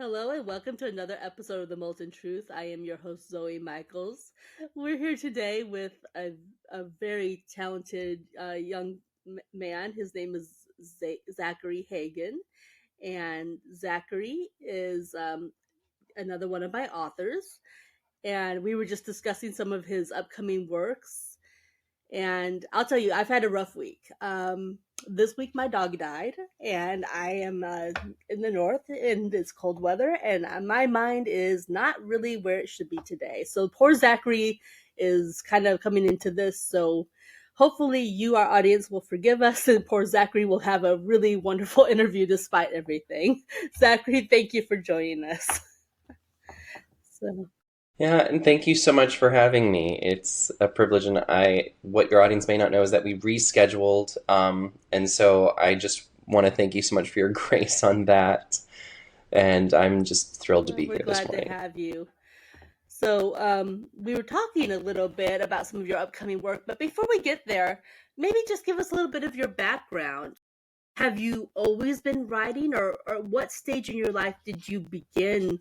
Hello and welcome to another episode of the Multan Truth. I am your host, Zoey Michaels. We're here today with a very talented young man. His name is Zachary Hagan, and Zachary is another one of my authors. And we were just discussing some of his upcoming works. And I'll tell you, I've had a rough week. This week my dog died, and I am in the north, and it's cold weather, and my mind is not really where it should be today. So poor Zachary is kind of coming into this. So hopefully you, our audience, will forgive us, and poor Zachary will have a really wonderful interview despite everything. Zachary, thank you for joining us. So. Yeah, and thank you so much for having me. It's a privilege, and what your audience may not know is that we rescheduled, and so I just want to thank you so much for your grace on that, and I'm just thrilled to Well, be we're here this glad to morning. have you. So, we were talking a little bit about some of your upcoming work, but before we get there, maybe just give us a little bit of your background. Have you always been writing, or what stage in your life did you begin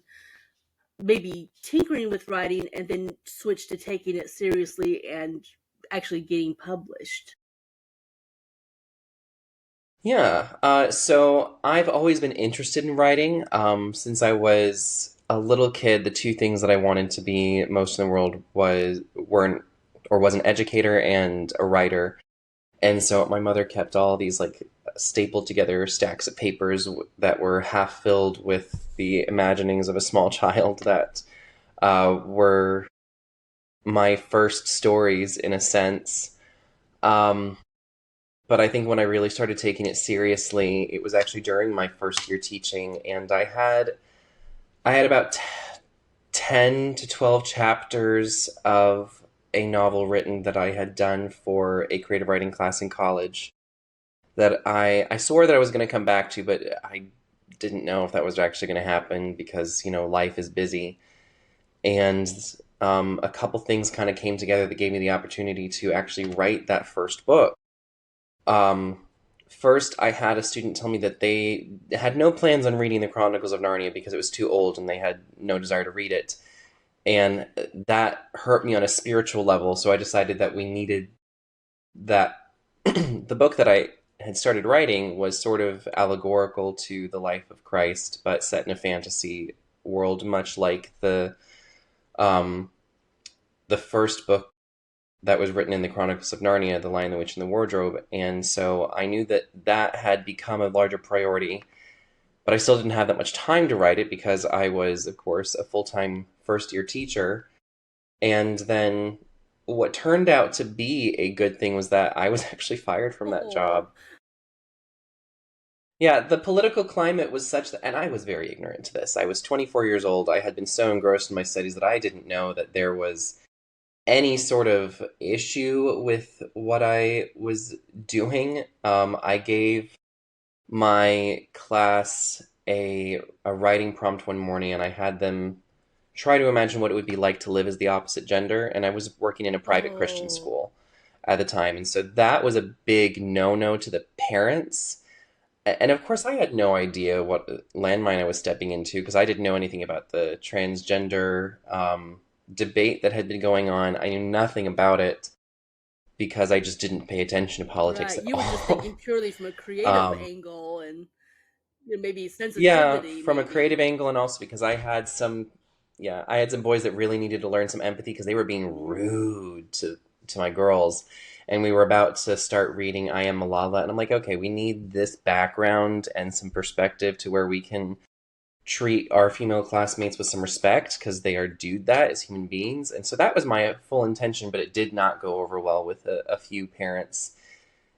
maybe tinkering with writing and then switch to taking it seriously and actually getting published? Yeah, so I've always been interested in writing. Since I was a little kid, the two things that I wanted to be most in the world was an educator and a writer. And so my mother kept all these like stapled together stacks of papers that were half filled with the imaginings of a small child that were my first stories in a sense. Um, but I think when I really started taking it seriously, it was actually during my first year teaching, and I had about 10 to 12 chapters of a novel written that I had done for a creative writing class in college that I swore that I was going to come back to, but I didn't know if that was actually going to happen because life is busy, and a couple things kind of came together that gave me the opportunity to actually write that first book. Um, First, I had a student tell me that they had no plans on reading the Chronicles of Narnia because it was too old and they had no desire to read it, and that hurt me on a spiritual level. So I decided that we needed that the book that I had started writing was sort of allegorical to the life of Christ, but set in a fantasy world, much like um, the first book that was written in the Chronicles of Narnia, The Lion, the Witch, and the Wardrobe. And so I knew that that had become a larger priority, but I still didn't have that much time to write it because I was, of course, a full time first year teacher. And then what turned out to be a good thing was that I was actually fired from that Oh, job. Yeah, the political climate was such that, and I was very ignorant to this. I was 24 years old. I had been so engrossed in my studies that I didn't know that there was any sort of issue with what I was doing. I gave my class a writing prompt one morning, and I had them try to imagine what it would be like to live as the opposite gender. And I was working in a private Christian oh, school at the time, and so that was a big no-no to the parents. And of course, I had no idea what landmine I was stepping into because I didn't know anything about the transgender debate that had been going on. I knew nothing about it because I just didn't pay attention to politics right. at You were just all. thinking purely from a creative um, angle and maybe yeah, sensitivity, from a maybe. creative angle, and also because I had some boys that really needed to learn some empathy because they were being Mm. rude to my girls, and we were about to start reading I Am Malala, and I'm like, okay, we need this background and some perspective to where we can treat our female classmates with some respect because they are due that as human beings. And so that was my full intention, but it did not go over well with a few parents.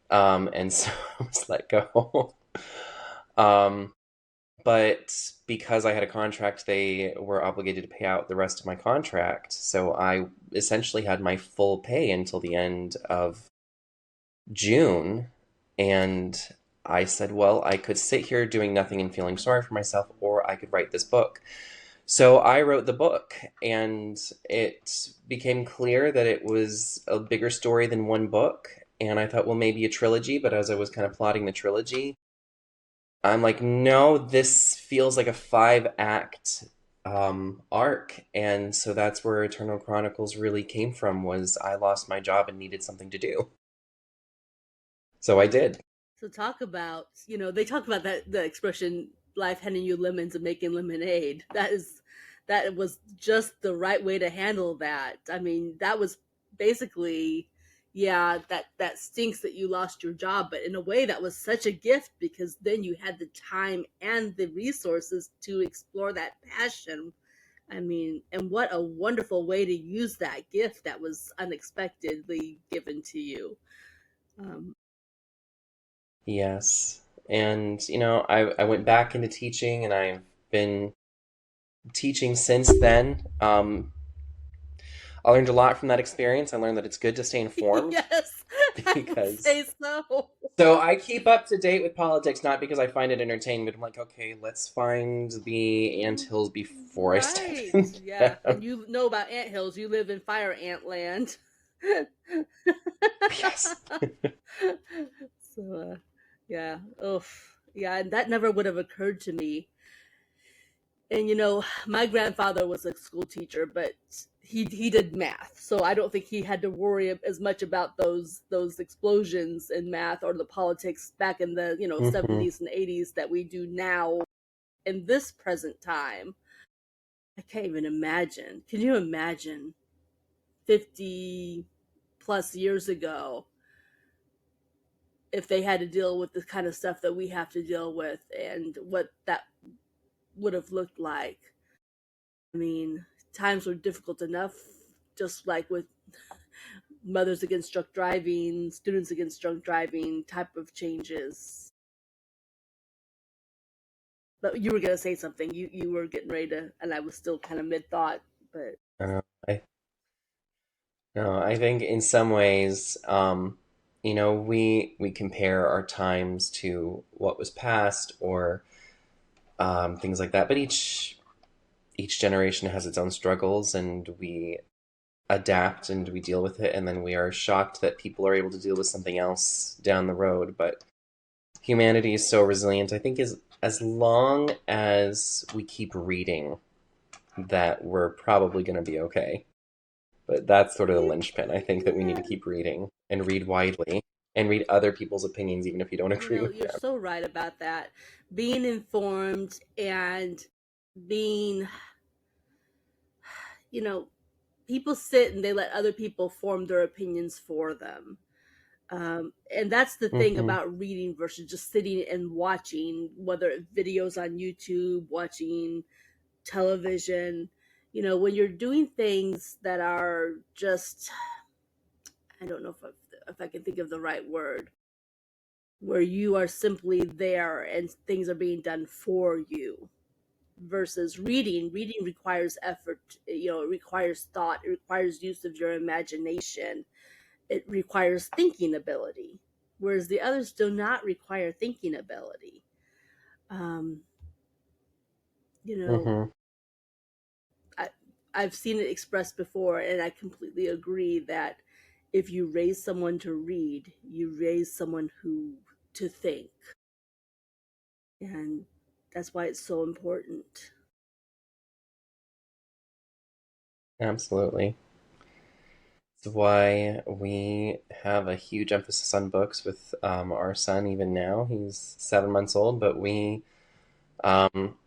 And so I was let go. um, but because I had a contract, they were obligated to pay out the rest of my contract. So I essentially had my full pay until the end of June. And I said, well, I could sit here doing nothing and feeling sorry for myself, or I could write this book. So I wrote the book, and it became clear that it was a bigger story than one book. And I thought, well, maybe a trilogy. But as I was kind of plotting the trilogy, I'm like, no, this feels like a 5 act arc. And so that's where Eternal Chronicles really came from, was I lost my job and needed something to do. So I did. So talk about, they talk about that the expression life handing you lemons and making lemonade. That was just the right way to handle that. I mean, that was basically, yeah, that stinks that you lost your job, but in a way that was such a gift because then you had the time and the resources to explore that passion. I mean, and what a wonderful way to use that gift that was unexpectedly given to you. Um, Yes. And, I went back into teaching and I've been teaching since then. I learned a lot from that experience. I learned that it's good to stay informed Yes, I would because say so. so I keep up to date with politics not because I find it entertaining, but I'm like, okay, let's find the anthills before I step Right. in Yeah. them. And you know about ant hills. You live in fire ant land. Yes. So, yeah. Oof. Yeah. And that never would have occurred to me. And my grandfather was a school teacher, but he did math, so I don't think he had to worry as much about those explosions in math or the politics back in the Hmm. 70s and 80s that we do now in this present time. I can't even imagine. Can you imagine 50 plus years ago if they had to deal with the kind of stuff that we have to deal with and what that would have looked like? I mean, times were difficult enough, just like with mothers against drunk driving, students against drunk driving type of changes. But you were gonna say something. You were getting ready to, and I was still kind of mid thought. But I don't know. No, I think in some ways, we compare our times to what was past or things like that. But each generation has its own struggles, and we adapt and we deal with it, and then we are shocked that people are able to deal with something else down the road. But humanity is so resilient. I think as long as we keep reading, that we're probably going to be okay. But that's sort of the linchpin. I think that we need yeah, to keep reading and read widely and read other people's opinions, even if you don't agree with you're them. so right about that. Being informed and being, you know, people sit and they let other people form their opinions for them. And that's the thing Hmm. about reading versus just sitting and watching, whether it videos on YouTube, watching television. When you're doing things that are just, I don't know if I can think of the right word, where you are simply there and things are being done for you versus reading. Reading requires effort, it requires thought, it requires use of your imagination, it requires thinking ability, whereas the others do not require thinking ability. Um, you know, Hmm. I, I've seen it expressed before, and I completely agree that if you raise someone to read, you raise someone who to think, and that's why it's so important. Absolutely. That's why we have a huge emphasis on books with our son. Even now, he's 7 months old, but um,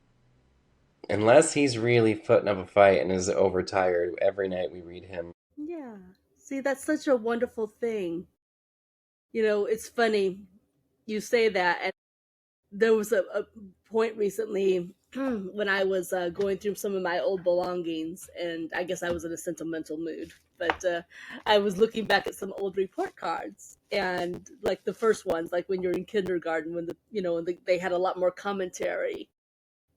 unless he's really putting up a fight and is overtired, every night we read him. Yeah. See, that's such a wonderful thing. It's funny you say that, and there was a point recently when I was going through some of my old belongings, and I guess I was in a sentimental mood. But I was looking back at some old report cards, and like the first ones, like when you're in kindergarten, when they had a lot more commentary.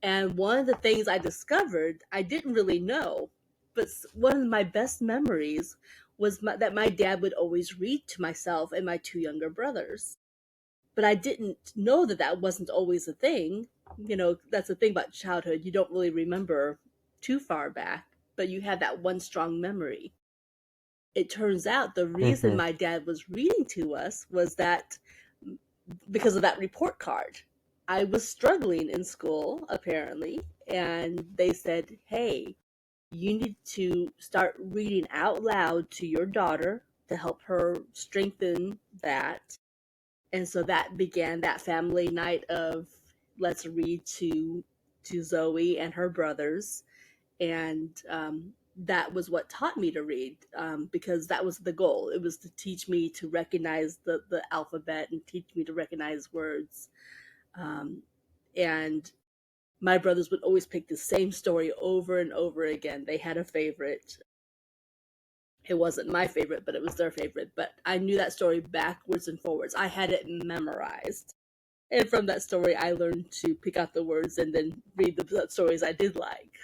And one of the things I discovered, I didn't really know, but one of my best memories was that my dad would always read to myself and my two younger brothers, but I didn't know that that wasn't always a thing. That's the thing about childhood. You don't really remember too far back, but you have that one strong memory. It turns out the reason Hmm. my dad was reading to us was that because of that report card. I was struggling in school, apparently, and they said, hey, you need to start reading out loud to your daughter to help her strengthen that. And so that began that family night of let's read to Zoe and her brothers, and that was what taught me to read, because that was the goal. It was to teach me to recognize the alphabet and teach me to recognize words. Um, and my brothers would always pick the same story over and over again. They had a favorite. It wasn't my favorite, but it was their favorite. But I knew that story backwards and forwards. I had it memorized. And from that story, I learned to pick out the words and then read the stories I did like.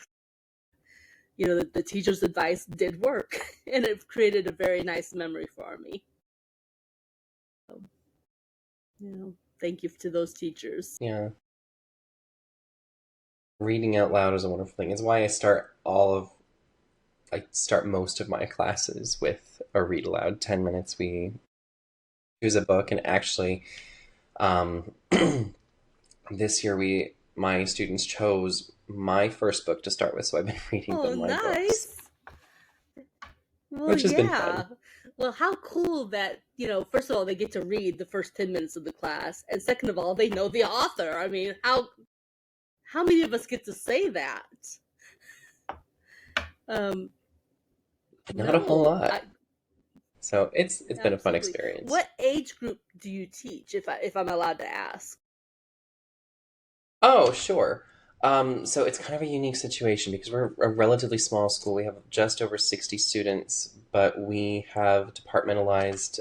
You know, the teacher's advice did work, and it created a very nice memory for me. So, thank you to those teachers. Yeah. Reading out loud is a wonderful thing. It's why I start most of my classes with a read aloud. 10 minutes we choose a book, and actually, um, this year my students chose my first book to start with, so I've been reading Oh, them my books, nice. Well, which has been yeah. fun. Well, how cool that, first of all, they get to read the first 10 minutes of the class, and second of all, they know the author. I mean, how many of us get to say that? Um, Not a whole no, lot. So it's been a fun absolutely. experience. What age group do you teach, if I'm allowed to ask? Oh, sure. So it's kind of a unique situation because we're a relatively small school. We have just over 60 students, but we have departmentalized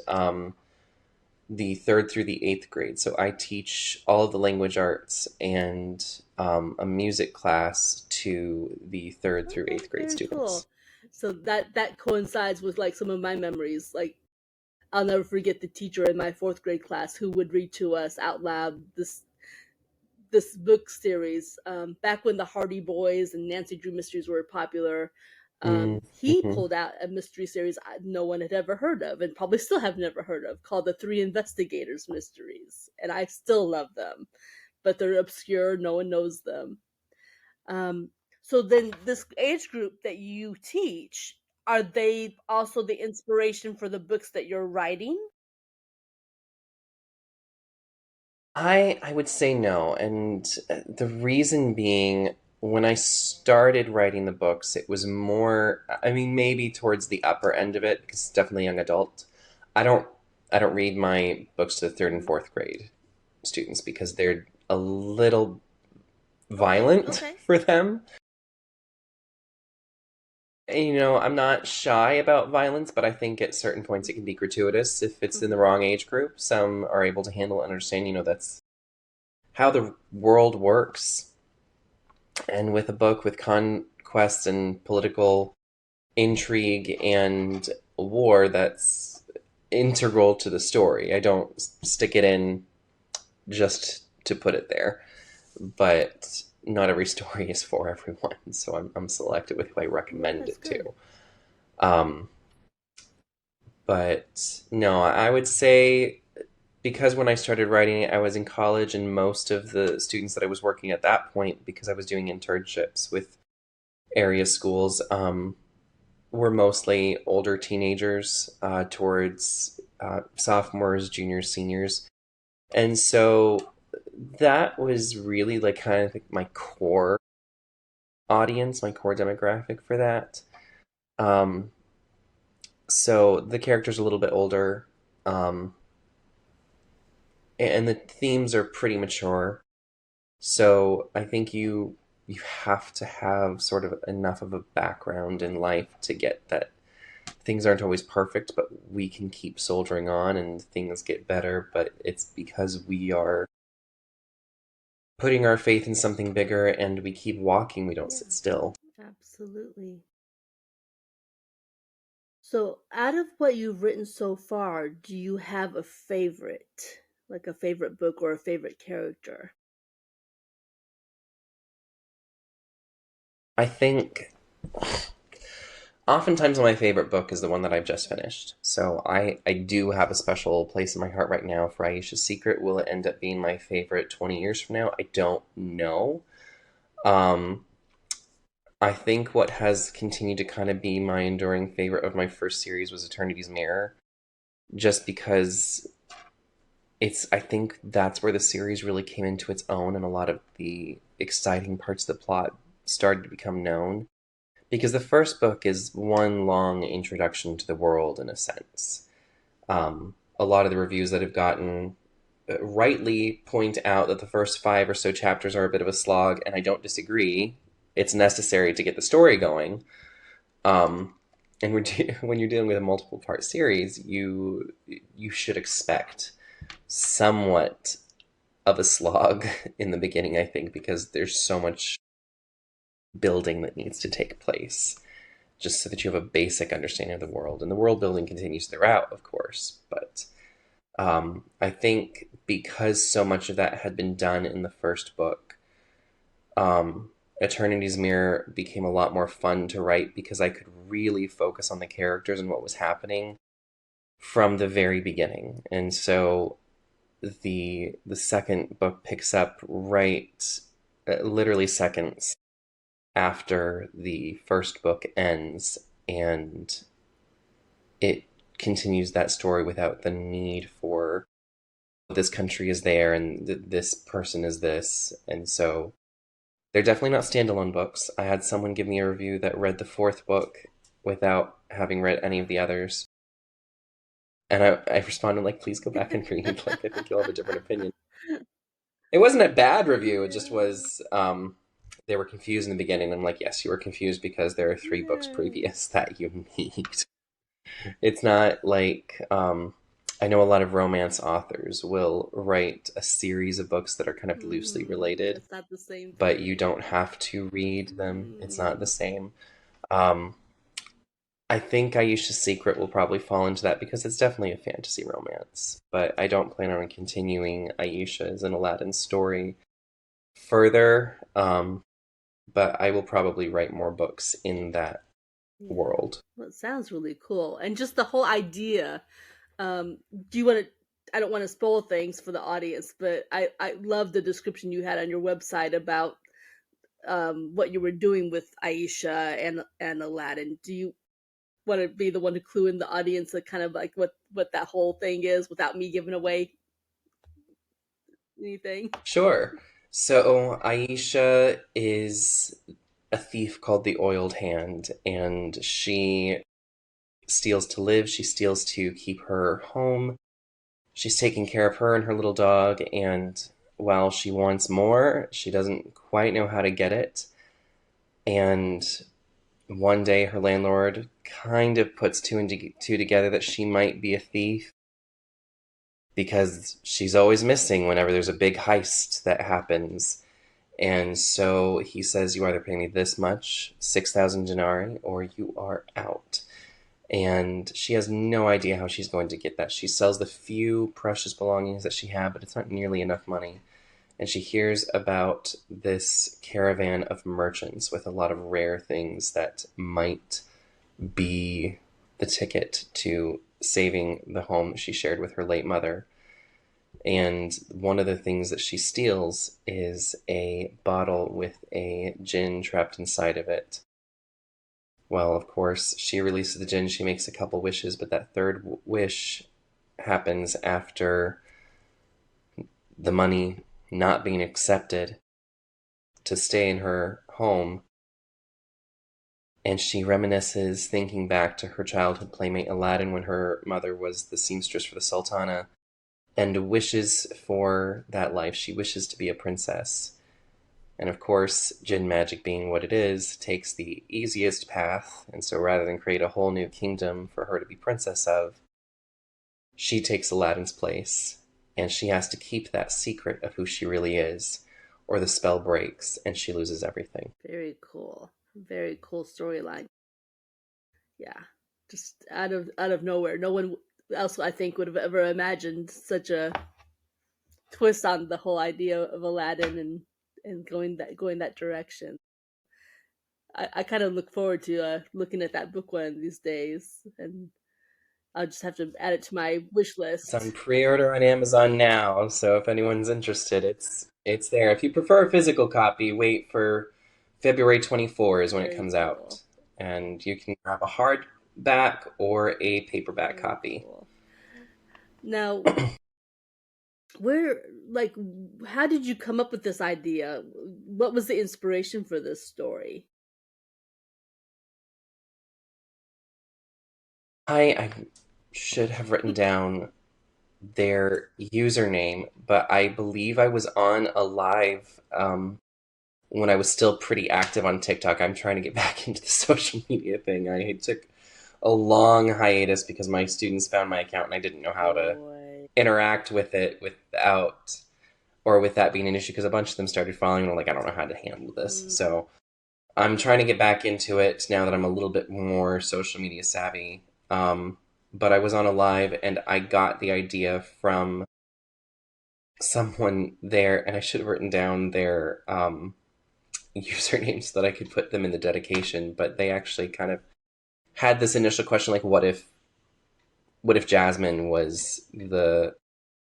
the third through the eighth grade. So I teach all of the language arts and a music class to the third through Oh, eighth grade very students. cool. So that coincides with like some of my memories. Like I'll never forget the teacher in my fourth grade class who would read to us out loud this book series, back when the Hardy Boys and Nancy Drew mysteries were popular. He Mm-hmm. pulled out a mystery series no one had ever heard of, and probably still have never heard of, called the Three Investigators Mysteries, and I still love them, but they're obscure. No one knows them. Um, so then, this age group that you teach, are they also the inspiration for the books that you're writing? I would say no, and the reason being, when I started writing the books, it was more, I mean, maybe towards the upper end of it, because it's definitely young adult. I don't I don't read my books to the third and Mm. fourth grade students because they're a little Okay, violent okay. for them. And, I'm not shy about violence, but I think at certain points it can be gratuitous if it's in the Mm-hmm. wrong age group. Some are able to handle it and understand, that's how the world works. And with a book with conquest and political intrigue and war, that's integral to the story. I don't stick it in just to put it there, but not every story is for everyone, so I'm selective with who I Yeah, recommend that's it good. to. Um, but no, I would say, because when I started writing, I was in college, and most of the students that I was working at that point, because I was doing internships with area schools, were mostly older teenagers, towards sophomores, juniors, seniors. And so that was really like kind of like my core audience, my core demographic for that. Um, so the characters are a little bit older, um, and the themes are pretty mature. So I think you have to have sort of enough of a background in life to get that things aren't always perfect, but we can keep soldiering on and things get better. But it's because we are putting our faith in something bigger and we keep walking, we don't Yeah, sit still. absolutely. So, out of what you've written so far, do you have a favorite? Like a favorite book or a favorite character? I think, oftentimes my favorite book is the one that I've just finished. So I do have a special place in my heart right now for Aisha's Secret. Will it end up being my favorite 20 years from now? I don't know. Um, I think what has continued to kind of be my enduring favorite of my first series was Eternity's Mirror, just because I think that's where the series really came into its own and a lot of the exciting parts of the plot started to become known. Because the first book is one long introduction to the world, in a sense. A lot of the reviews that have gotten rightly point out that the first 5 or so chapters are a bit of a slog, and I don't disagree. It's necessary to get the story going. Um, and when you're dealing with a multiple part series, you should expect somewhat of a slog in the beginning, I think, because there's so much building that needs to take place just so that you have a basic understanding of the world. And the world building continues throughout, of course, but I think because so much of that had been done in the first book, Eternity's Mirror became a lot more fun to write because I could really focus on the characters and what was happening from the very beginning. And so the second book picks up right literally seconds after the first book ends, and it continues that story without the need for this country is there and this person is this. And so they're definitely not standalone books. I had someone give me a review that read the fourth book without having read any of the others. And I responded like, please go back and read. Like, I think you'll have a different opinion. It wasn't a bad review. It just Yeah. was, they were confused in the beginning. I'm like, yes, you were confused because there are 3 books Yeah. previous that you need. It's not like, I know a lot of romance authors will write a series of books that are kind of loosely related, It's not the same but you thing. don't have to read them. It's not the Mm. same. Um, I think Aisha's Secret will probably fall into that because it's definitely a fantasy romance, but I don't plan on continuing Aisha's and Aladdin's story further. But I will probably write more books in that Yeah. world. Well, it sounds really cool. And just the whole idea. Do you want to? I don't want to spoil things for the audience, but I love the description you had on your website about what you were doing with Aisha and Aladdin. Do you want to be the one to clue in the audience that kind of like what that whole thing is without me giving away anything? Sure. So Aisha is a thief called the Oiled Hand, and she steals to live. She steals to keep her home. She's taking care of her and her little dog, and while she wants more, she doesn't quite know how to get it. And one day, her landlord kind of puts two and two together that she might be a thief because she's always missing whenever there's a big heist that happens. And so he says, you either pay me this much, 6,000 denarii, or you are out. And she has no idea how she's going to get that. She sells the few precious belongings that she has, but it's not nearly enough money. And she hears about this caravan of merchants with a lot of rare things that might be the ticket to saving the home that she shared with her late mother. And one of the things that she steals is a bottle with a djinn trapped inside of it. Well, of course, she releases the djinn, she makes a couple wishes, but that third wish happens after the money not being accepted to stay in her home. And she reminisces, thinking back to her childhood playmate Aladdin when her mother was the seamstress for the Sultana, and wishes for that life. She wishes to be a princess. And of course, Jinn magic being what it is, takes the easiest path, and so rather than create a whole new kingdom for her to be princess of, she takes Aladdin's place, and she has to keep that secret of who she really is, or the spell breaks and she loses everything. Very cool. Very cool storyline. Yeah. Just out of nowhere. No one else I think would have ever imagined such a twist on the whole idea of Aladdin and going that direction. I kind of look forward to looking at that book one of these days, and I'll just have to add it to my wish It's on list. pre-order on Amazon now, so if anyone's interested, it's there. If you prefer a physical copy, wait for February 24 is when it Very comes cool. out, and you can grab a hardback or a paperback Very copy. cool. Now, where, like, how did you come up with this idea? What was the inspiration for this story? I should have written down their username, but I believe I was on a live when I was still pretty active on TikTok. I'm trying to get back into the social media thing. I took a long hiatus because my students found my account and I didn't know how to Boy. interact with it without or with that being an issue because a bunch of them started following and I'm like, I don't know how to handle this. Mm, So I'm trying to get back into it now that I'm a little bit more social media savvy. But I was on a live and I got the idea from someone there, and I should have written down their usernames so that I could put them in the dedication. But they actually kind of had this initial question, like, what if Jasmine was the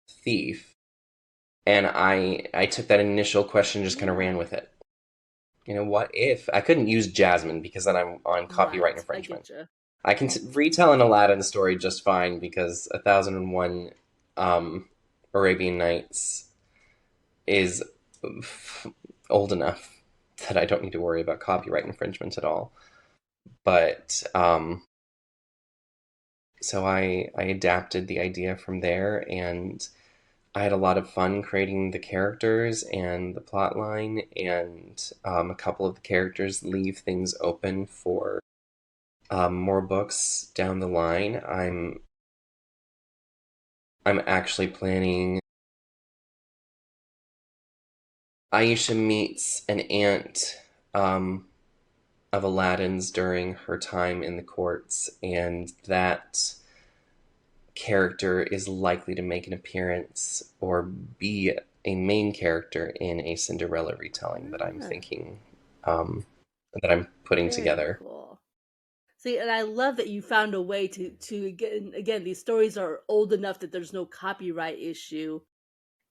thief? And I took that initial question, and just kind of ran yeah. with it. What if I couldn't use Jasmine because then I'm on copyright Right. I infringement? get you. I can retell an Aladdin story just fine because 1001 Arabian Nights is old enough that I don't need to worry about copyright infringement at all. But so I adapted the idea from there, and I had a lot of fun creating the characters and the plot line, and a couple of the characters leave things open for more books down the line. I'm actually planning. Aisha meets an aunt of Aladdin's during her time in the courts, and that character is likely to make an appearance or be a main character in a Cinderella retelling that I'm Ah, thinking, um, that I'm putting very together. cool. See, and I love that you found a way to again, these stories are old enough that there's no copyright issue.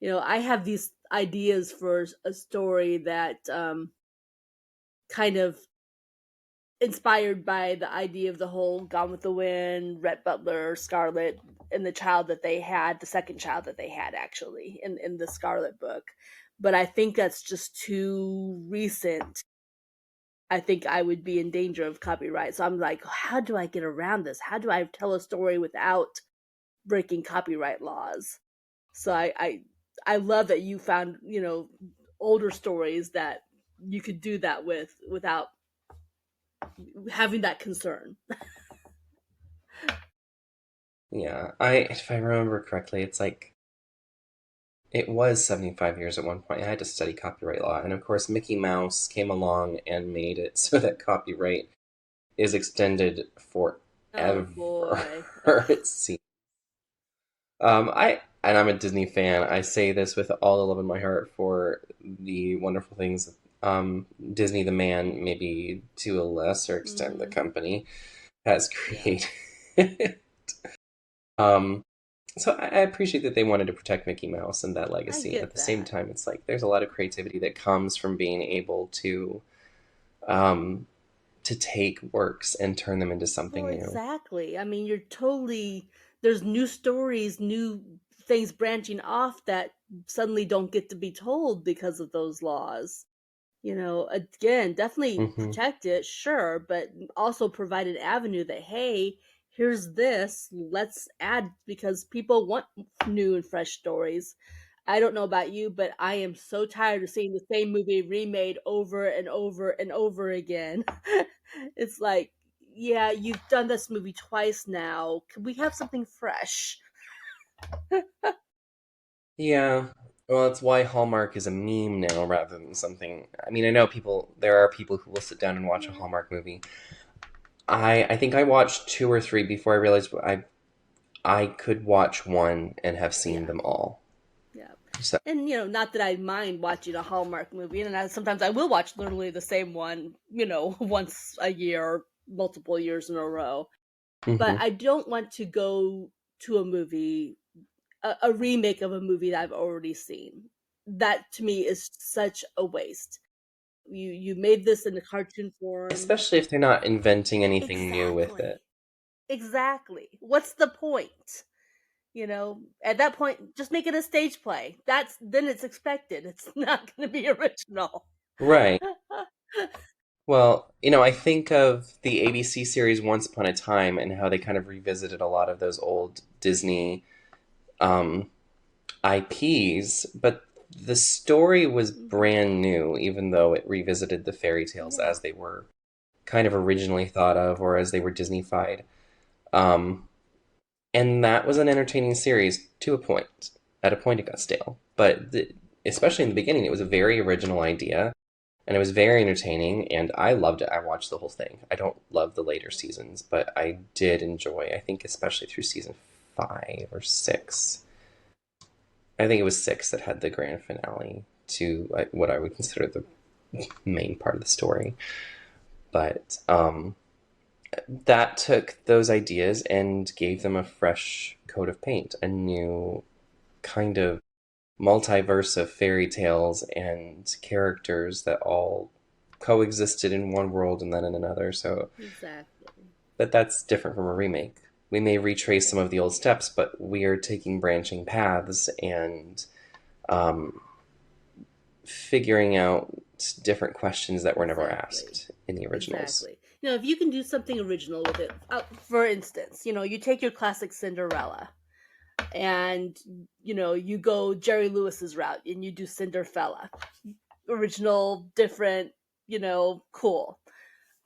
I have these ideas for a story that kind of inspired by the idea of the whole Gone with the Wind, Rhett Butler, Scarlet, and the child that they had, the second child that they had actually in the Scarlet book. But I think that's just too recent. I think I would be in danger of copyright. So I'm like, how do I get around this? How do I tell a story without breaking copyright laws? So I love that you found, older stories that you could do that without having that concern. Yeah, if I remember correctly, it's like it was 75 years at one point. I had to study copyright law, and of course, Mickey Mouse came along and made it so that copyright is extended Oh forever. boy. Ugh. It seems. I'm a Disney fan. I say this with all the love in my heart for the wonderful things Disney, the man, maybe to a lesser extent the Hmm. company, has Yeah, created. um, so I appreciate that they wanted to protect Mickey Mouse and that I legacy. At get the same that. time, it's like there's a lot of creativity that comes from being able um, to take works and turn them into Well, something new. exactly. I mean, you're totally there's new stories, new things branching off that suddenly don't get to be told because of those laws. Again, definitely Hmm. protect it, sure, but also provide an avenue that, hey, here's this, let's add because people want new and fresh stories. I don't know about you, but I am so tired of seeing the same movie remade over and over and over again. It's like, yeah, you've done this movie twice now. Could we have something fresh? Yeah. Well, that's why Hallmark is a meme now rather than something. I mean, I know there are people who will sit down and watch a Yeah. Hallmark movie. I think I watched two or three before I realized I could watch one and have seen Yeah. them all. Yeah. So, And not that I mind watching a Hallmark movie, and sometimes I will watch literally the same one, once a year or multiple years in a row. But mhm. I don't want to go to a movie, a remake of a movie that I've already seen. That to me is such a waste. You made this in the cartoon form. Especially if they're not inventing anything new with it. Exactly. Exactly. What's the point? At that point, just make it a stage play. Then it's expected. It's not going to be original. Right. Well, I think of the ABC series Once Upon a Time and how they kind of revisited a lot of those old Disney um, IPs, but the story was Hmm. brand new, even though it revisited the fairy tales Yeah, as they were kind of originally thought of or as they were Disneyfied. Um, and that was an entertaining series to a point. At a point, it got stale. But especially in the beginning, it was a very original idea and it was very entertaining and I loved it. I watched the whole thing. I don't love the later seasons, but I did enjoy, I think, especially through season 5 or 6. I think it was 6 that had the grand finale to what I would consider the main part of the story. But that took those ideas and gave them a fresh coat of paint, a new kind of multiverse of fairy tales and characters that all coexisted in one world and then in another. So, exactly. but that's different from a remake. We may retrace some of the old steps, but we are taking branching paths and um, figuring out different questions that were never Exactly. asked in the originals. Exactly. If you can do something original with it, for instance, you take your classic Cinderella and, you go Jerry Lewis's route and you do Cinderfella. Original, different, cool.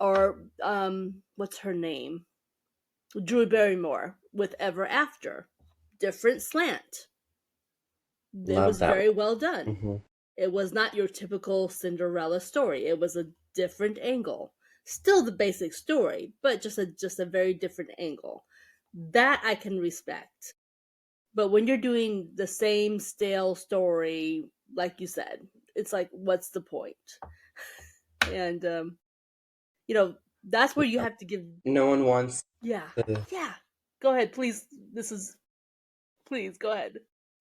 Or, what's her name? Drew Barrymore with Ever After. Different slant. It Love was that very well done. one. It was not your typical Cinderella story. It was a different angle. Still the basic story, but just a very different angle. That I can respect. But when you're doing the same stale story, like you said, it's like, what's the point? And you know, that's where you hmm have to give. No one wants Yeah, the yeah. Go ahead, please. Please go ahead.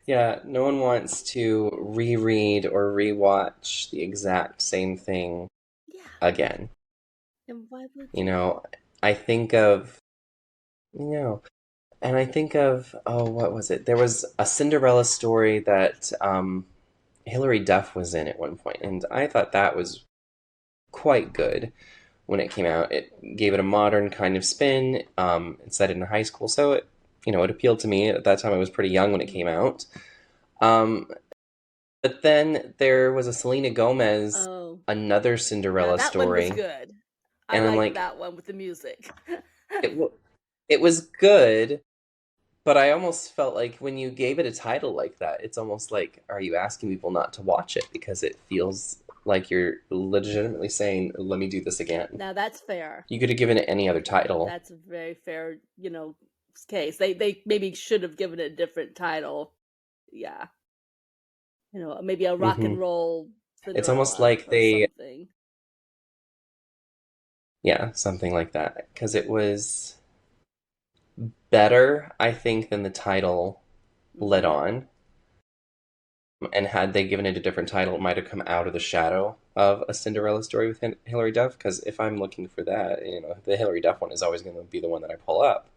Yeah, no one wants to reread or rewatch the exact same thing Yeah, again. and why would You you? know, I think of, you know, and I think of, oh, what was it? There was a Cinderella story that Hilary Duff was in at one point, and I thought that was quite good when it came out. It gave it a modern kind of spin. It's set in high school, so it appealed to me. At that time, I was pretty young when it came out. Um, But then there was a Selena Gomez, Oh, another now Cinderella that one was story, good. I and I'm liked like, that one with the music. it it was good, but I almost felt like when you gave it a title like that, it's almost like, are you asking people not to watch it because it feels like you're legitimately saying, "Let me do this again." Now that's fair. You could have given it any other title. That's a very fair, case. They maybe should have given it a different title. Yeah, maybe a rock and hmm roll It's almost Cinderella like or they, something. yeah, something like that, because it was better, I think, than the title let Hmm. on. And had they given it a different title, it might have come out of the shadow of a Cinderella story with Hilary Duff. Because if I'm looking for that, the Hilary Duff one is always going to be the one that I pull up.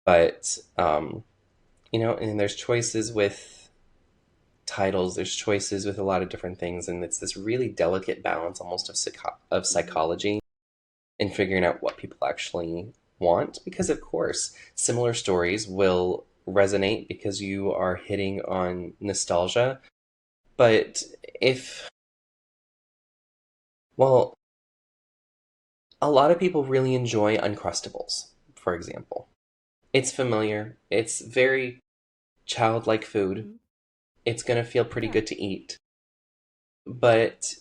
But and there's choices with titles. There's choices with a lot of different things, and it's this really delicate balance, almost of Hmm. psychology in figuring out what people actually want. Because of course, similar stories will resonate because you are hitting on nostalgia. But if Well, a lot of people really enjoy Uncrustables, for example. It's familiar, it's very childlike food, Hmm. it's gonna feel pretty Yeah. good to eat. But,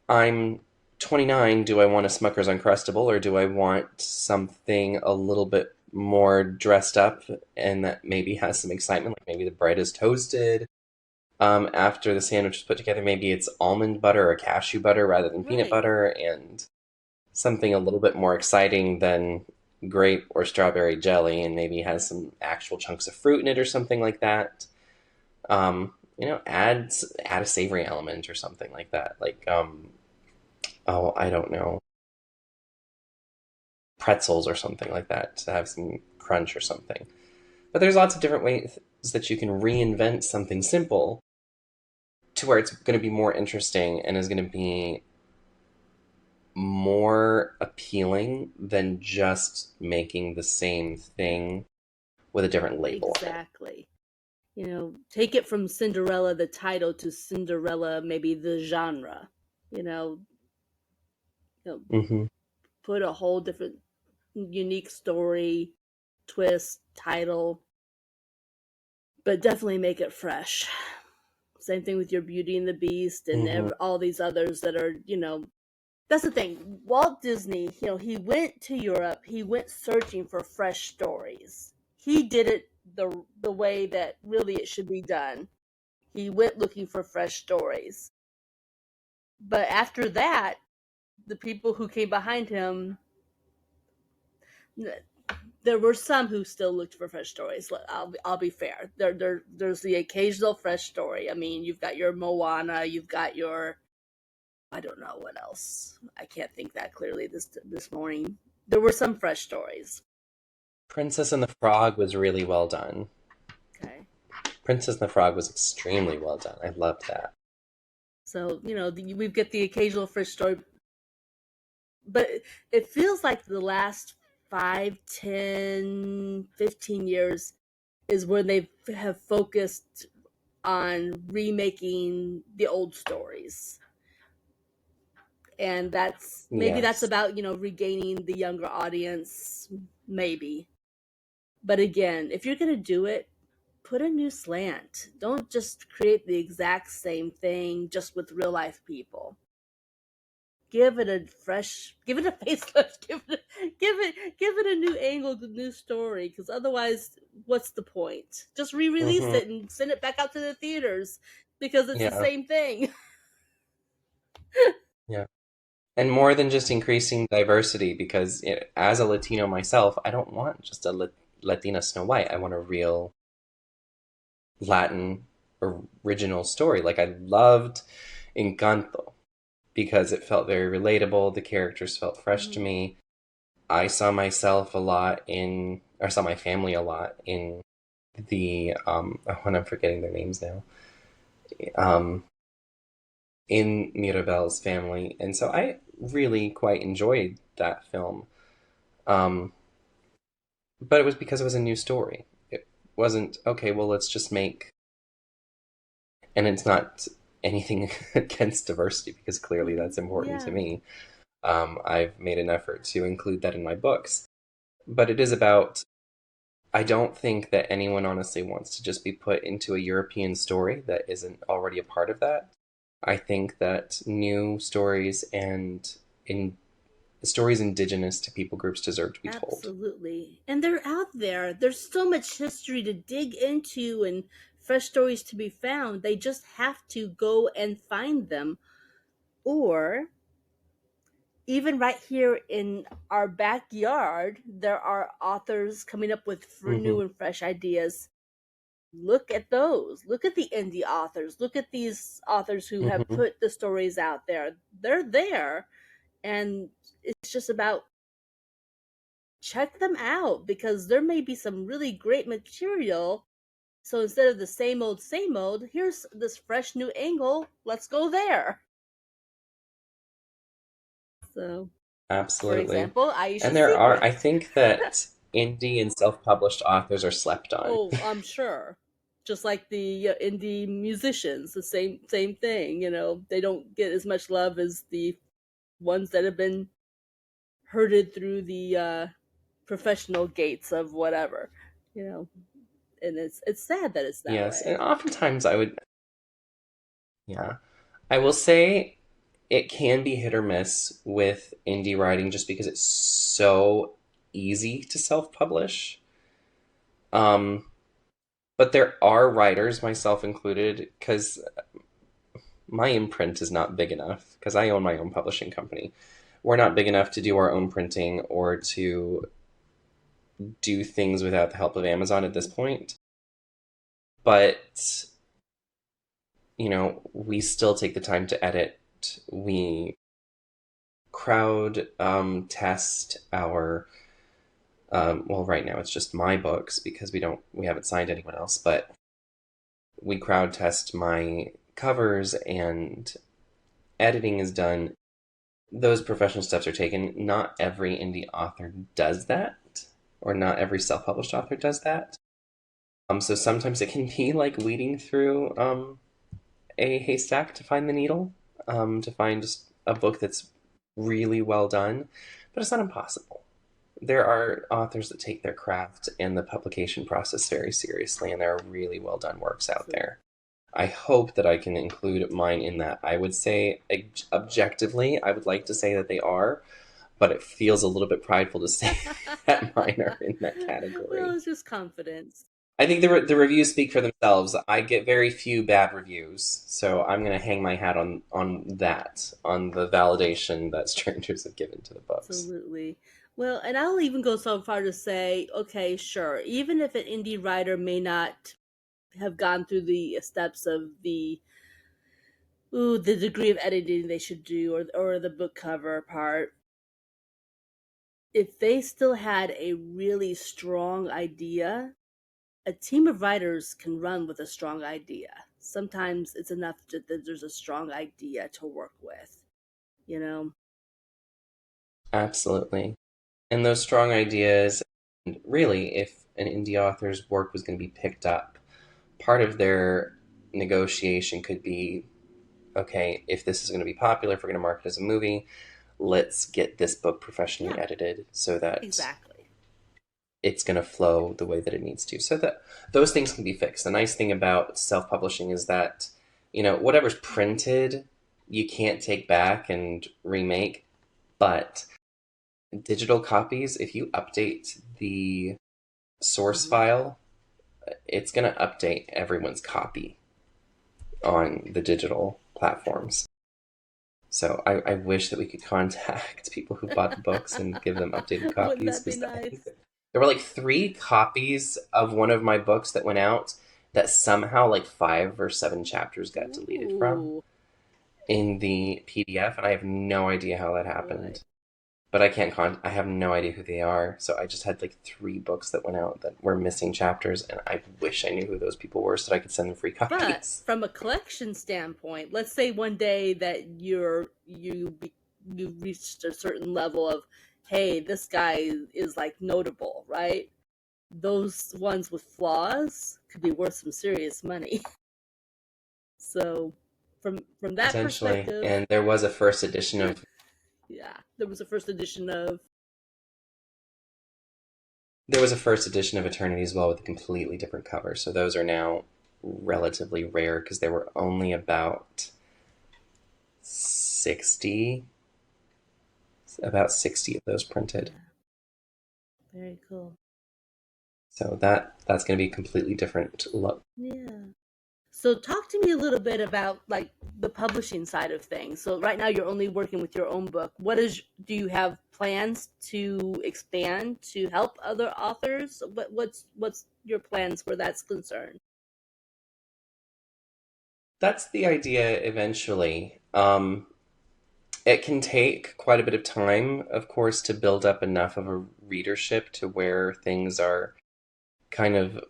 I'm 29. Do I want a Smucker's Uncrustable or do I want something a little bit more dressed up and that maybe has some excitement? Like maybe the bread is toasted. after the sandwich is put together, maybe it's almond butter or cashew butter rather than peanut Right. butter, and something a little bit more exciting than grape or strawberry jelly, and maybe has some actual chunks of fruit in it or something like that. Add a savory element or something like that. Like, oh, I don't know, pretzels or something like that to have some crunch or something. But there's lots of different ways that you can reinvent something simple to where it's going to be more interesting and is going to be more appealing than just making the same thing with a different label on it. Exactly. Take it from Cinderella, the title, to Cinderella, maybe the genre. You know, you know, Mm-hmm. put a whole different, unique story, twist, title, but definitely make it fresh. Same thing with your Beauty and the Beast and Mm-hmm. all these others that are, that's the thing. Walt Disney, he went to Europe. He went searching for fresh stories. He did it the way that really it should be done. He went looking for fresh stories. But after that, the people who came behind him, there were some who still looked for fresh stories. I'll be fair. There's the occasional fresh story. I mean, you've got your Moana, you've got your, I don't know what else. I can't think that clearly this morning. There were some fresh stories. Princess and the Frog was really well done. Okay. Princess and the Frog was extremely well done. I loved that. So, we've got the occasional fresh story, but it feels like the last 5, 10, 15 years is where they have focused on remaking the old stories. And that's Yes. about, regaining the younger audience, maybe. But again, if you're going to do it, put a new slant. Don't just create the exact same thing just with real life people. Give it a give it a facelift, give it a new angle, a new story. Because otherwise, what's the point? Just re-release Mm-hmm. it and send it back out to the theaters because it's the Yeah. same thing. Yeah. And more than just increasing diversity, because as a Latino myself, I don't want just a Latina Snow White. I want a real Latin original story. Like I loved Encanto because it felt very relatable. The characters felt fresh to Mhm. me. I saw myself a lot in, or saw my family a lot in the, oh, and I'm forgetting their names now, um, in Mirabel's family. And so I really quite enjoyed that film. Um, but it was because it was a new story. It wasn't, okay, well, let's just make, and it's not anything against diversity because clearly that's important to Yeah, me. I've made an effort to include that in my books. But it is about, I don't think that anyone honestly wants to just be put into a European story that isn't already a part of that. I think that new stories and in stories indigenous to people groups deserve to be told. absolutely. And they're out there. There's so much history to dig into and fresh stories to be found. They just have to go and find them. Or even right here in our backyard, there are authors coming up with Hmm. new and fresh ideas. Look at those. Look at the indie authors. Look at these authors who have Hmm. put the stories out there. They're there. And it's just about check them out because there may be some really great material. So instead of the same old, here's this fresh new angle. Let's go there. So, for Absolutely. example, And Aisha's there are, I Secret. think that indie and self published authors are slept on. Oh, I'm sure. Just like the indie musicians, the same thing. They don't get as much love as the ones that have been herded through the professional gates of whatever. You know, and it's sad that it's that Yes. And way. oftentimes I would, yeah, I will say it can be hit or miss with indie writing just because it's so easy to self publish. Um, But there are writers, myself included, because my imprint is not big enough, because I own my own publishing company. We're not big enough to do our own printing or to do things without the help of Amazon at this point. But, we still take the time to edit. We crowd test our well, right now it's just my books because we haven't signed anyone else, but we crowd test my covers and editing is done. Those professional steps are taken. Not every indie author does that, or not every self-published author does that. So sometimes it can be like weeding through a haystack to find the needle, to find just a book that's really well done, but it's not impossible. There are authors that take their craft and the publication process very seriously, and there are really well done works out So, there. I hope that I can include mine in that. I would say, objectively, I would like to say that they are, but it feels a little bit prideful to say that mine are in that well, category. it's just confidence. I think the reviews speak for themselves. I get very few bad reviews, so I'm going to hang my hat on that, on the validation that strangers have given to the books. Absolutely. Well, and I'll even go so far to say, okay, sure, even if an indie writer may not have gone through the steps of the degree of editing they should do, or the book cover part, if they still had a really strong idea, a team of writers can run with a strong idea. Sometimes it's enough that there's a strong idea to work with, you know? Absolutely. And those strong ideas, and really, if an indie author's work was going to be picked up, part of their negotiation could be, okay, if this is going to be popular, if we're going to market it as a movie, let's get this book professionally Yeah, edited so that exactly. it's going to flow the way that it needs to. So that those things can be fixed. The nice thing about self-publishing is that, whatever's printed, you can't take back and remake, but digital copies, if you update the source Hmm. file, it's going to update everyone's copy on the digital platforms. So I wish that we could contact people who bought the books and give them updated Wouldn't copies, that be because I think nice? that there were like 3 copies of one of my books that went out that somehow like 5 or 7 chapters got deleted from Ooh, in the PDF, and I have no idea how that right. happened. But I have no idea who they are. So I just had like 3 books that went out that were missing chapters, and I wish I knew who those people were so that I could send them free But copies. from a collection standpoint, let's say one day that you reached a certain level of, hey, this guy is like notable, right? Those ones with flaws could be worth some serious money. So, from that Potentially. perspective, And there was a first edition of yeah, there was a first edition of. There was a first edition of Eternity as well with a completely different cover. So those are now relatively rare because there were only sixty, about 60 of those printed. Yeah, very cool. So that's going to be a completely different look. Yeah. So talk to me a little bit about like the publishing side of things. So right now you're only working with your own book. Do you have plans to expand to help other authors? What's your plans where that's concerned? That's the idea eventually. It can take quite a bit of time, of course, to build up enough of a readership to where things are kind of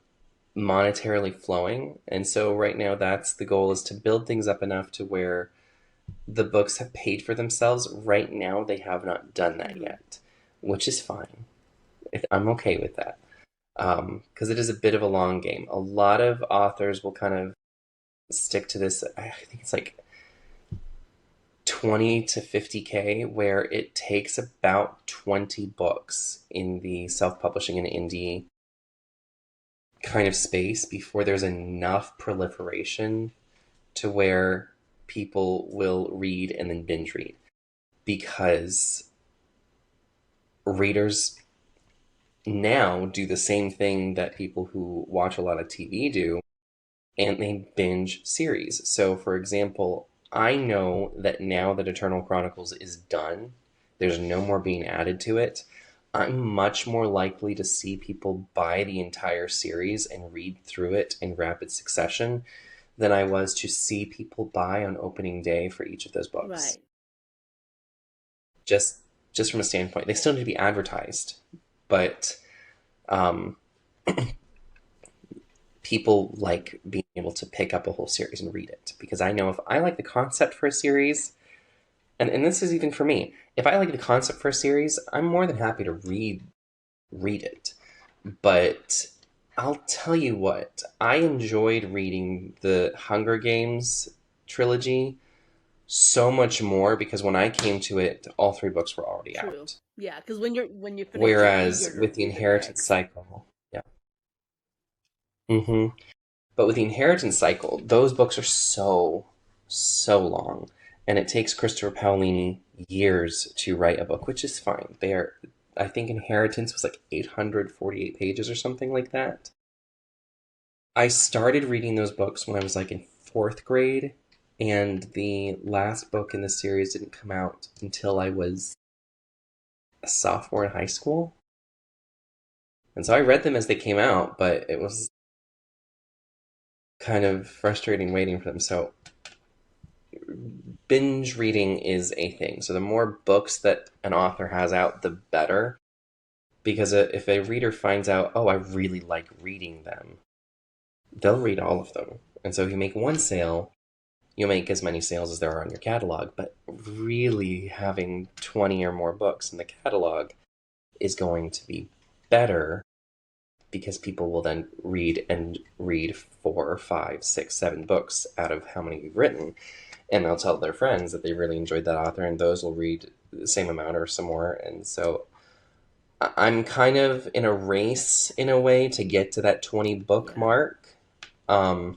monetarily flowing. And so right now that's the goal, is to build things up enough to where the books have paid for themselves. Right now they have not done that Hmm. yet, which is fine. I'm okay with that. Because it is a bit of a long game. A lot of authors will kind of stick to this. I think it's like 20 to 50K, where it takes about 20 books in the self-publishing and indie kind of space before there's enough proliferation to where people will read and then binge read, because readers now do the same thing that people who watch a lot of TV do, and they binge series. So, for example, I know that now that Eternal Chronicles is done, there's no more being added to it. I'm much more likely to see people buy the entire series and read through it in rapid succession than I was to see people buy on opening day for each of those books. Right. Just just from a standpoint, they still need to be advertised, but um, people like being able to pick up a whole series and read it, because I know if I like the concept for a series, and this is even for me, if I like the concept for a series, I'm more than happy to read it. But I'll tell you what, I enjoyed reading the Hunger Games trilogy so much more because when I came to it, all three books were already True. out. Yeah, because when you finish, you're Whereas eager to with the read the Inheritance next. cycle, yeah. hmm But with the Inheritance cycle, those books are so long. And it takes Christopher Paolini years to write a book, which is fine. I think Inheritance was like 848 pages or something like that. I started reading those books when I was like in fourth grade, and the last book in the series didn't come out until I was a sophomore in high school. And so I read them as they came out, but it was kind of frustrating waiting for them. So binge reading is a thing. So the more books that an author has out, the better. Because if a reader finds out, oh, I really like reading them, they'll read all of them. And so if you make one sale, you'll make as many sales as there are on your catalog. But really having 20 or more books in the catalog is going to be better because people will then read 4, 5, 6, 7 books out of how many you've written, and they'll tell their friends that they really enjoyed that author, and those will read the same amount or some more. And so I'm kind of in a race in a way to get to that 20 book Yeah. mark, um,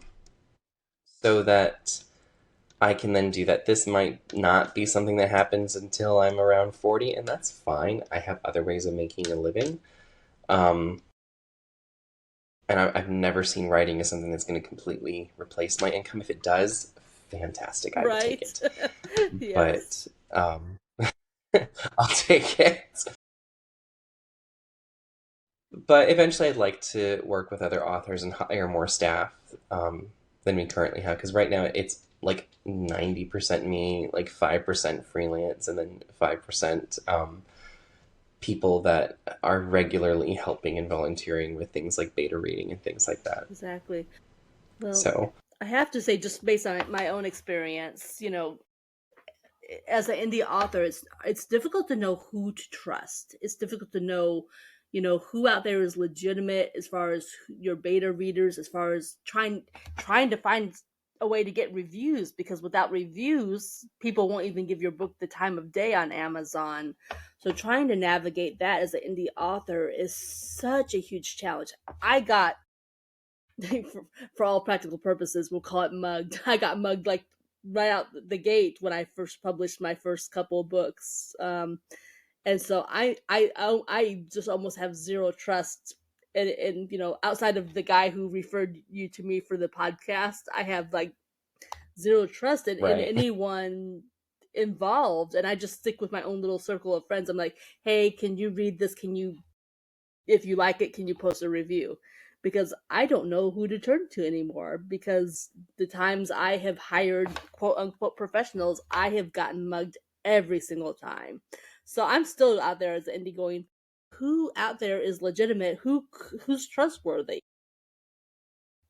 so that I can then do that. This might not be something that happens until I'm around 40, and that's fine. I have other ways of making a living. Um, and I've never seen writing as something that's going to completely replace my income. If it does, fantastic. I will take Right. it. Yes. But I'll take it. But eventually, I'd like to work with other authors and hire more staff than we currently have. Because right now, it's like 90% me, like 5% freelance, and then 5% people that are regularly helping and volunteering with things like beta reading and things like that. Exactly. Well, So, I have to say, just based on my own experience, as an indie author, it's difficult to know who to trust. It's difficult to know, who out there is legitimate as far as your beta readers, as far as trying to find a way to get reviews, because without reviews, people won't even give your book the time of day on Amazon. So trying to navigate that as an indie author is such a huge challenge. I got for all practical purposes, we'll call it mugged. I got mugged like right out the gate when I first published my first couple of books, and so I just almost have zero trust. And outside of the guy who referred you to me for the podcast, I have like zero trust in right. anyone involved, and I just stick with my own little circle of friends. I'm like, hey, can you read this? Can you, if you like it, can you post a review? Because I don't know who to turn to anymore. Because the times I have hired quote unquote professionals, I have gotten mugged every single time. So I'm still out there as an indie going, who out there is legitimate? Who's trustworthy?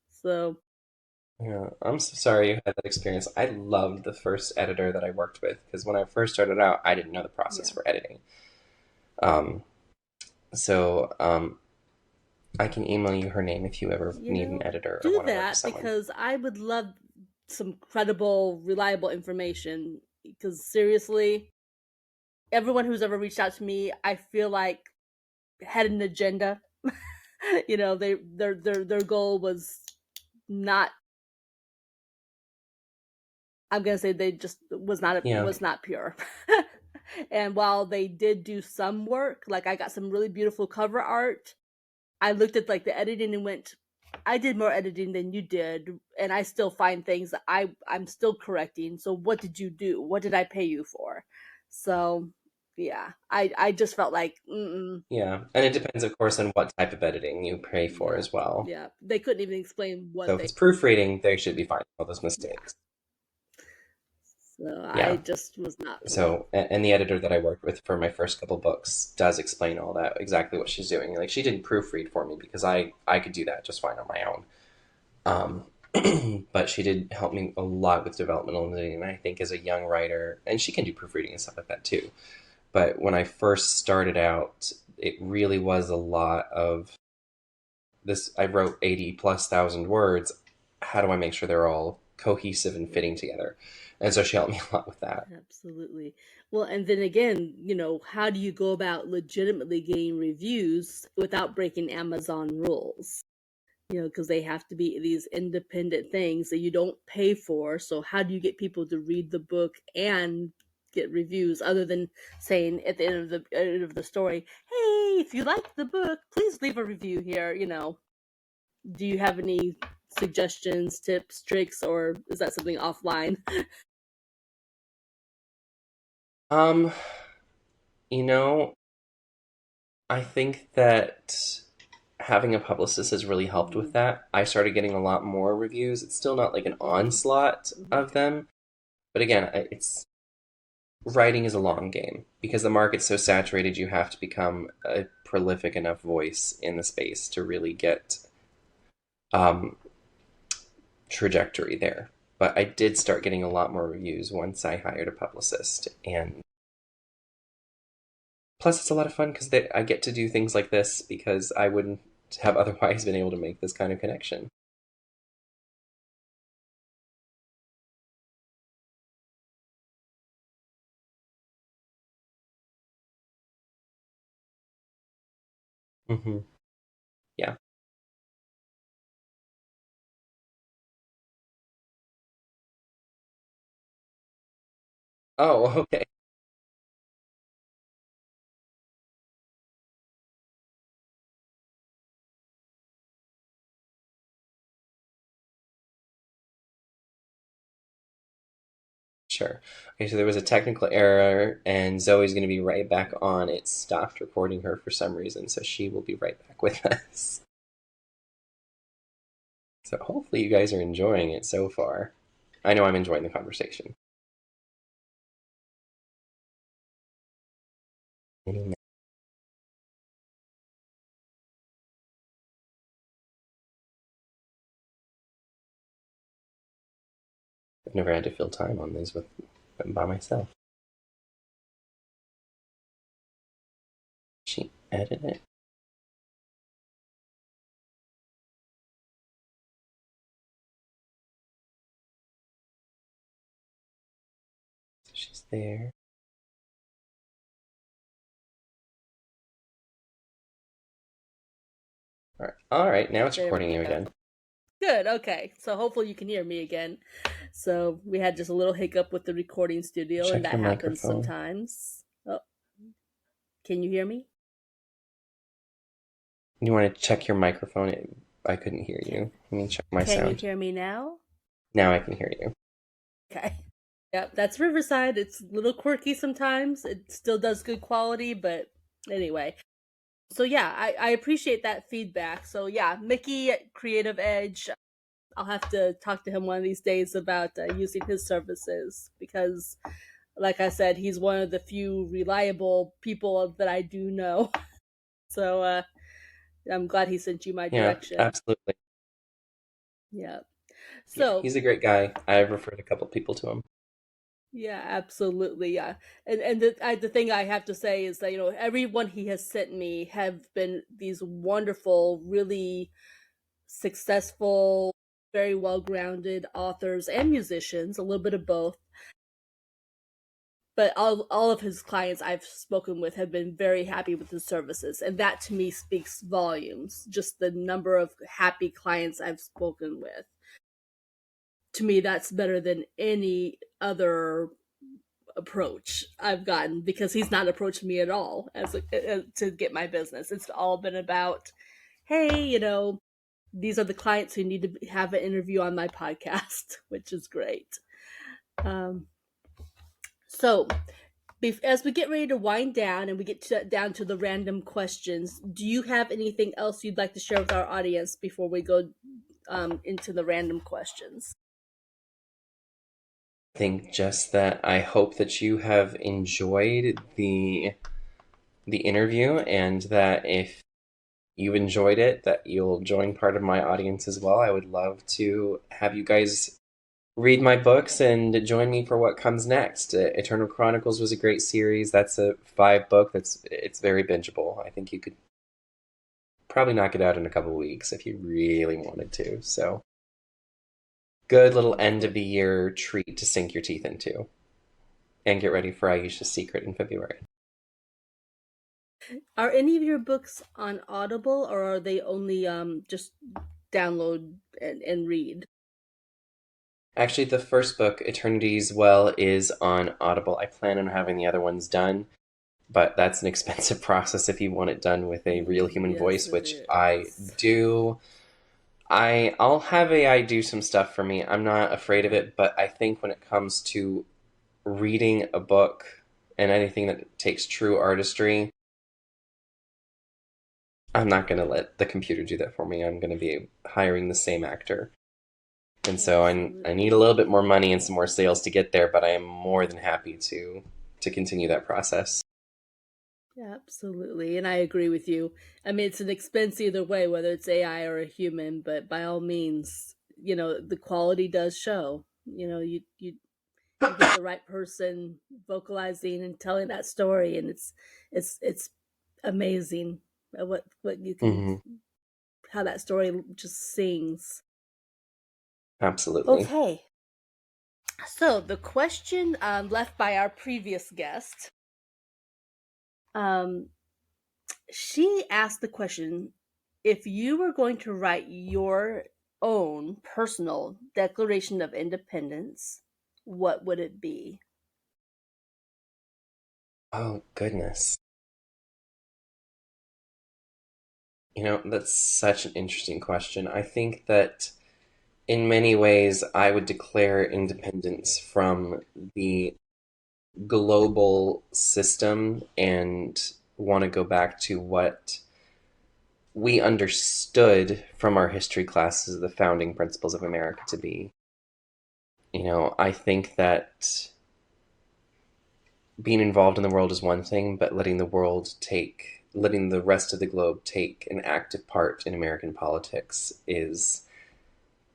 So Yeah, I'm so sorry you had that experience. I loved the first editor that I worked with because when I first started out, I didn't know the process yeah, for editing. Um, so I can email you her name if you ever need an editor or do want to work with that someone. because I would love some credible, reliable information. Because seriously, everyone who's ever reached out to me, I feel like had an agenda. Their goal was not. I'm gonna say they just was not Yeah, was not pure. And while they did do some work, like I got some really beautiful cover art, I looked at like the editing and went, I did more editing than you did, and I still find things that I'm still correcting. So what did you do? What did I pay you for? So yeah, I just felt like, Yeah, and it depends, of course, on what type of editing you pay for yeah, as well. yeah. They couldn't even explain So what if they. it's proofreading, they should be fine with all those Yeah. mistakes. So I Yeah. just was not pleased. So, and the editor that I worked with for my first couple books does explain all that, exactly what she's doing. Like she didn't proofread for me because I could do that just fine on my own. But she did help me a lot with developmental editing, and I think as a young writer, and she can do proofreading and stuff like that too. But when I first started out, it really was a lot of this. I wrote 80 plus thousand words. How do I make sure they're all cohesive and fitting together? And so she helped me a lot with that. Absolutely. Well, and then again, how do you go about legitimately getting reviews without breaking Amazon rules? Because they have to be these independent things that you don't pay for. So how do you get people to read the book and get reviews other than saying at the end of the story, "Hey, if you liked the book, please leave a review here." Do you have any suggestions, tips, tricks, or is that something offline? Um, you know, I think that having a publicist has really helped with Mhm. that. I started getting a lot more reviews. It's still not like an Mhm. onslaught Mhm. of them, but again, it's writing is a Yeah. long game because the market's so saturated. You have to become a prolific enough voice in the space to really get um, trajectory there. But I did start getting a lot more reviews once I hired a publicist, and plus it's a lot of fun because I get to do things like this because I wouldn't have otherwise been able to make this kind of connection. Hmm. Yeah. Oh, okay. Sure. Okay, so there was a technical error, and Zoe's going to be right back on. It stopped recording her for some reason, so she will be right back with us. So hopefully you guys are enjoying it so far. I know I'm enjoying the conversation. I've never had to fill time on these with by myself. She edited it. So she's there. All right. All right. Now it's There we recording you go. again. Good. Okay. So hopefully you can hear me again. So we had just a little hiccup with the recording studio, and Check that your happens microphone. sometimes. Oh, can you hear me? You want to check your microphone? I couldn't hear Can you. Let me check my Can you sound. hear me now? Now I can hear you. Okay. Yep, that's Riverside. It's a little quirky sometimes. It still does good quality, but anyway. So yeah, I appreciate that feedback. So yeah, Mickey at Creative Edge. I'll have to talk to him one of these days about using his services because, like I said, he's one of the few reliable people that I do know. So I'm glad he sent you my Yeah, direction. absolutely. Yeah. Yeah, So he's a great guy. I've referred a couple people to him. yeah, absolutely. Yeah, and the thing I have to say is that everyone he has sent me have been these wonderful, really successful, very well grounded authors and musicians, a little bit of both. But all of his clients I've spoken with have been very happy with his services, and that to me speaks volumes. Just the number of happy clients I've spoken with. To me, that's better than any other approach I've gotten, because he's not approached me at all to get my business. It's all been about, hey, these are the clients who need to have an interview on my podcast, which is great. Um, so, as we get ready to wind down and we get down to the random questions, do you have anything else you'd like to share with our audience before we go into the random questions? I think just that I hope that you have enjoyed the interview, and that if you enjoyed it, that you'll join part of my audience as well. I would love to have you guys read my books and join me for what comes next. Eternal Chronicles was a great series. That's a 5 book. It's very bingeable. I think you could probably knock it out in a couple weeks if you really wanted to. So, good little end of the year treat to sink your teeth into, and get ready for Aisha's Secret in February. Are any of your books on Audible, or are they only just download and read? Actually, the first book, Eternity's Well, is on Audible. I plan on having the other ones done, but that's an expensive process if you want it done with a real human Yes, voice, it which I is. do. I'll have AI do some stuff for me. I'm not afraid of it, but I think when it comes to reading a book and anything that takes true artistry, I'm not going to let the computer do that for me. I'm going to be hiring the same actor. And so I need a Absolutely. little bit more money and some more sales to get there, but I am more than happy to continue that process. Yeah, absolutely. And I agree with you. I mean, it's an expense either way, whether it's AI or a human, but by all means, the quality does show. You get the right person vocalizing and telling that story, and it's amazing what you can, Hmm. how that story just sings. Absolutely. Okay. So the question left by our previous guest, um, she asked the question: if you were going to write your own personal Declaration of Independence, what would it be? Oh, goodness. That's such an interesting question. I think that in many ways, I would declare independence from the global system and want to go back to what we understood from our history classes, the founding principles of America to be. I think that being involved in the world is one thing, but letting the rest of the globe take an active part in American politics is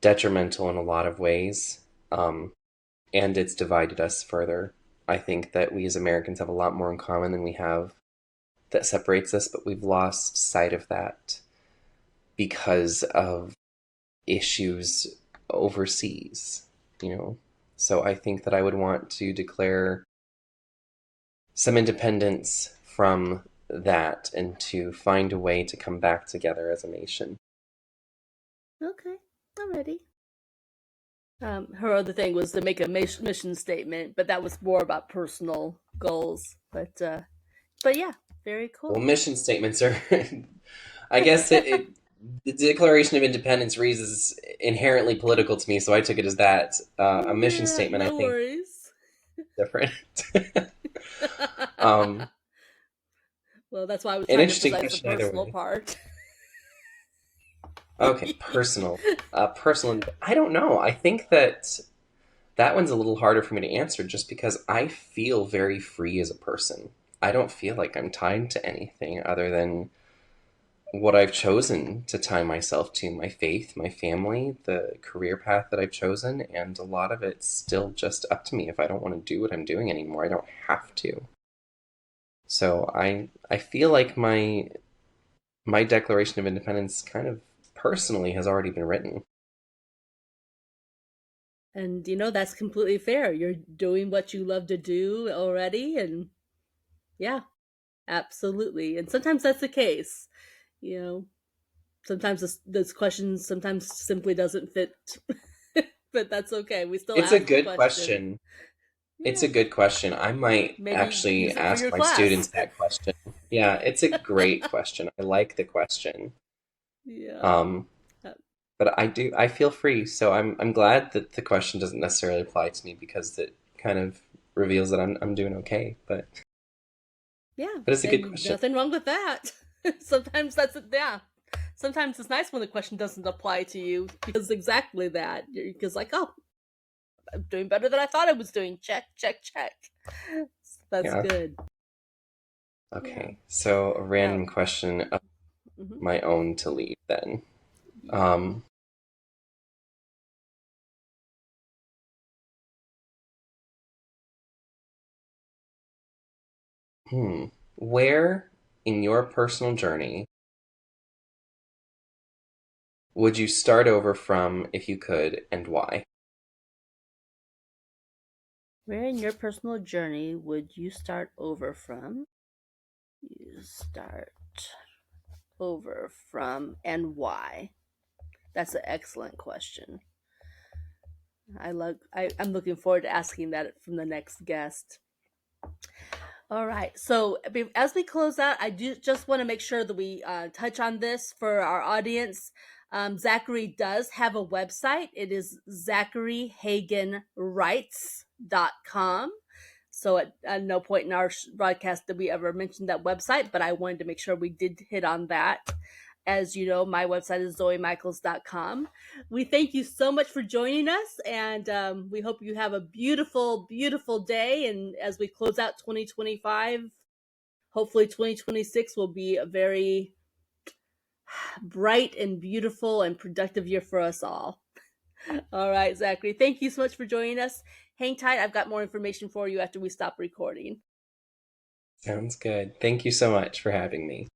detrimental in a lot of ways. And it's divided us further. I think that we as Americans have a lot more in common than we have that separates us, but we've lost sight of that because of issues overseas, you know. So I think that I would want to declare some independence from that and to find a way to come back together as a nation. Okay, already. Her other thing was to make a mission statement, but that was more about personal goals. But yeah, very Well, cool. mission statements are, I guess the Declaration of Independence reads as inherently political to me, so I took it as that. A mission Yeah, statement, I no think, worries. is different. um, Well, that's why I was an trying to interesting emphasize the question either personal way. part. Okay, personal. Personal. I don't know. I think that that one's a little harder for me to answer just because I feel very free as a person. I don't feel like I'm tied to anything other than what I've chosen to tie myself to: my faith, my family, the career path that I've chosen, and a lot of it's still just up to me. If I don't want to do what I'm doing anymore, I don't have to. So I feel like my Declaration of Independence kind of personally has already been written. And that's completely fair. You're doing what you love to do already, and yeah, absolutely. And sometimes that's the case. You know, sometimes this question sometimes simply doesn't fit, but that's okay. We still It's a ask the good question. question. It's Yeah. a good question. I might Maybe actually use it for ask your my class. students that question. Yeah, it's a great question. I like the question. Yeah. Um, but I feel free, so I'm glad that the question doesn't necessarily apply to me because it kind of reveals that I'm doing okay. Yeah. But it's a good And question. nothing wrong with that. Sometimes that's it. Yeah. Sometimes it's nice when the question doesn't apply to you because exactly that. Because, like, oh, I'm doing better than I thought I was doing. Check, check, check. That's Yeah. good. Yeah. Okay. So a Now, random question of mhm. my own to lead then. Yeah. Um, where in your personal journey would you start over from if you could, and why? Where in your personal journey would you start over from? You start over from, and why? That's an excellent question. I'm looking forward to asking that from the next guest. All right. So as we close out, I do just want to make sure that we touch on this for our audience. Zachary does have a website. It is zacharyhagenwrites.com. So at no point in our broadcast did we ever mention that website, but I wanted to make sure we did hit on that. As you know, my website is zoeymichaels.com. We thank you so much for joining us, and we hope you have a beautiful, beautiful day. And as we close out 2025, hopefully 2026 will be a very bright and beautiful and productive year for us all. All right, Zachary, thank you so much for joining us. Hang tight. I've got more information for you after we stop recording. Sounds good. Thank you so much for having me.